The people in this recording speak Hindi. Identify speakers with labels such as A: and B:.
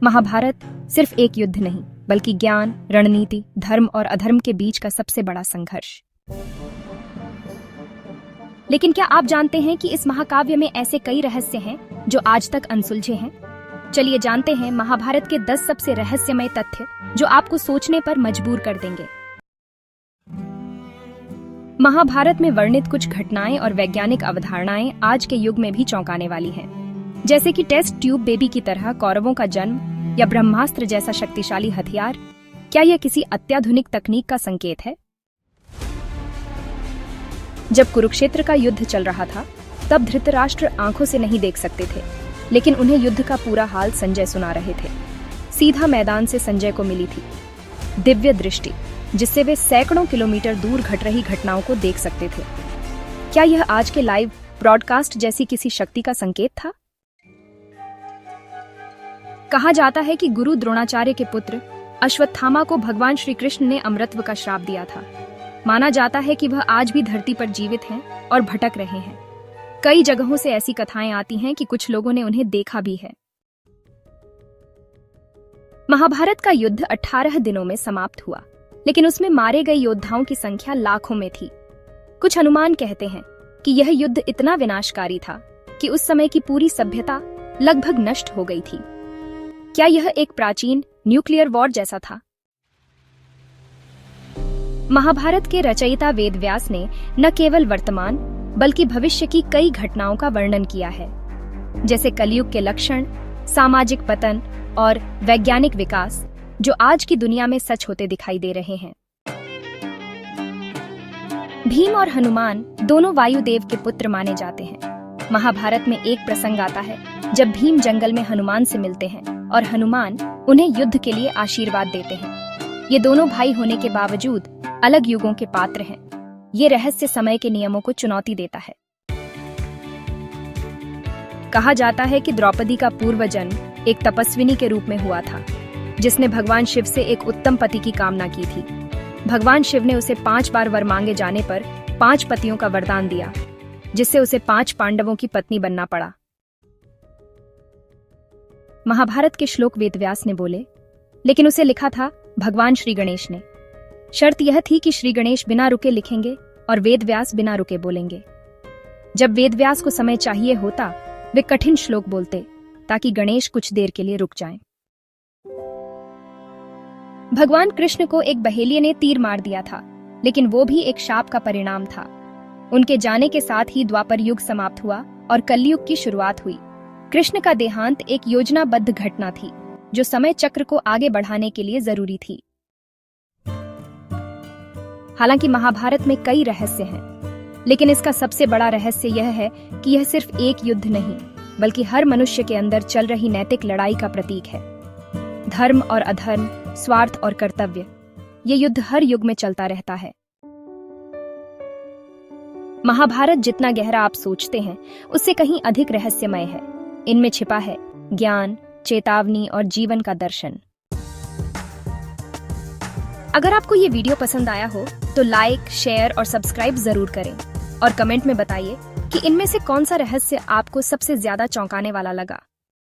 A: महाभारत सिर्फ एक युद्ध नहीं, बल्कि ज्ञान, रणनीति, धर्म और अधर्म के बीच का सबसे बड़ा संघर्ष। लेकिन क्या आप जानते हैं कि इस महाकाव्य में ऐसे कई रहस्य हैं जो आज तक अनसुलझे हैं? चलिए जानते हैं महाभारत के 10 सबसे रहस्यमय तथ्य जो आपको सोचने पर मजबूर कर देंगे। महाभारत में वर्णित कुछ घटनाएं और वैज्ञानिक अवधारणाएं आज के युग में भी चौंकाने वाली हैं। जैसे कि टेस्ट ट्यूब बेबी की तरह कौरवों का जन्म या ब्रह्मास्त्र जैसा शक्तिशाली हथियार। क्या यह किसी अत्याधुनिक तकनीक का संकेत है? जब कुरुक्षेत्र का युद्ध चल रहा था, तब धृतराष्ट्र आंखों से नहीं देख सकते थे, लेकिन उन्हें युद्ध का पूरा हाल संजय सुना रहे थे। सीधा मैदान से संजय को मिली थी दिव्य दृष्टि, जिससे वे सैकड़ों किलोमीटर दूर घट रही घटनाओं को देख सकते थे। क्या यह आज के लाइव ब्रॉडकास्ट जैसी किसी शक्ति का संकेत था? कहा जाता है कि गुरु द्रोणाचार्य के पुत्र अश्वत्थामा को भगवान श्री कृष्ण ने अमृतत्व का श्राप दिया था। माना जाता है कि वह आज भी धरती पर जीवित हैं और भटक रहे हैं। कई जगहों से ऐसी कथाएं आती हैं कि कुछ लोगों ने उन्हें देखा भी है। महाभारत का युद्ध 18 दिनों में समाप्त हुआ, लेकिन उसमें मारे गए योद्धाओं की संख्या लाखों में थी। कुछ अनुमान कहते हैं कि यह युद्ध इतना विनाशकारी था कि उस समय की पूरी सभ्यता लगभग नष्ट हो गई थी। क्या यह एक प्राचीन न्यूक्लियर वॉर जैसा था? महाभारत के रचयिता वेदव्यास ने न केवल वर्तमान बल्कि भविष्य की कई घटनाओं का वर्णन किया है, जैसे कलयुग के लक्षण, सामाजिक पतन और वैज्ञानिक विकास, जो आज की दुनिया में सच होते दिखाई दे रहे हैं। भीम और हनुमान दोनों वायुदेव के पुत्र माने जाते हैं। महाभारत में एक प्रसंग आता है जब भीम जंगल में हनुमान से मिलते हैं और हनुमान उन्हें युद्ध के लिए आशीर्वाद देते हैं। ये दोनों भाई होने के बावजूद अलग युगों के पात्र हैं। ये रहस्य समय के नियमों को चुनौती देता है। कहा जाता है कि द्रौपदी का पूर्व जन्म एक तपस्विनी के रूप में हुआ था, जिसने भगवान शिव से एक उत्तम पति की कामना की थी। भगवान शिव ने उसे 5 बार वर मांगे जाने पर 5 पतियों का वरदान दिया, जिससे उसे 5 पांडवों की पत्नी बनना पड़ा। महाभारत के श्लोक वेदव्यास ने बोले, लेकिन उसे लिखा था भगवान श्री गणेश ने। शर्त यह थी कि श्री गणेश बिना रुके लिखेंगे और वेदव्यास बिना रुके बोलेंगे। जब वेदव्यास को समय चाहिए होता, वे कठिन श्लोक बोलते ताकि गणेश कुछ देर के लिए रुक जाएं। भगवान कृष्ण को एक बहेलिये ने तीर मार दिया था, लेकिन वो भी एक शाप का परिणाम था। उनके जाने के साथ ही द्वापर युग समाप्त हुआ और कलयुग की शुरुआत हुई। कृष्ण का देहांत एक योजनाबद्ध घटना थी, जो समय चक्र को आगे बढ़ाने के लिए जरूरी थी। हालांकि महाभारत में कई रहस्य हैं, लेकिन इसका सबसे बड़ा रहस्य यह है कि यह सिर्फ एक युद्ध नहीं, बल्कि हर मनुष्य के अंदर चल रही नैतिक लड़ाई का प्रतीक है। धर्म और अधर्म, स्वार्थ और कर्तव्य, ये युद्ध हर युग में चलता रहता है। महाभारत जितना गहरा आप सोचते हैं, उससे कहीं अधिक रहस्यमय है। इनमें छिपा है ज्ञान, चेतावनी और जीवन का दर्शन। अगर आपको ये वीडियो पसंद आया हो तो लाइक, शेयर और सब्सक्राइब जरूर करें और कमेंट में बताइए कि इनमें से कौन सा रहस्य आपको सबसे ज्यादा चौंकाने वाला लगा।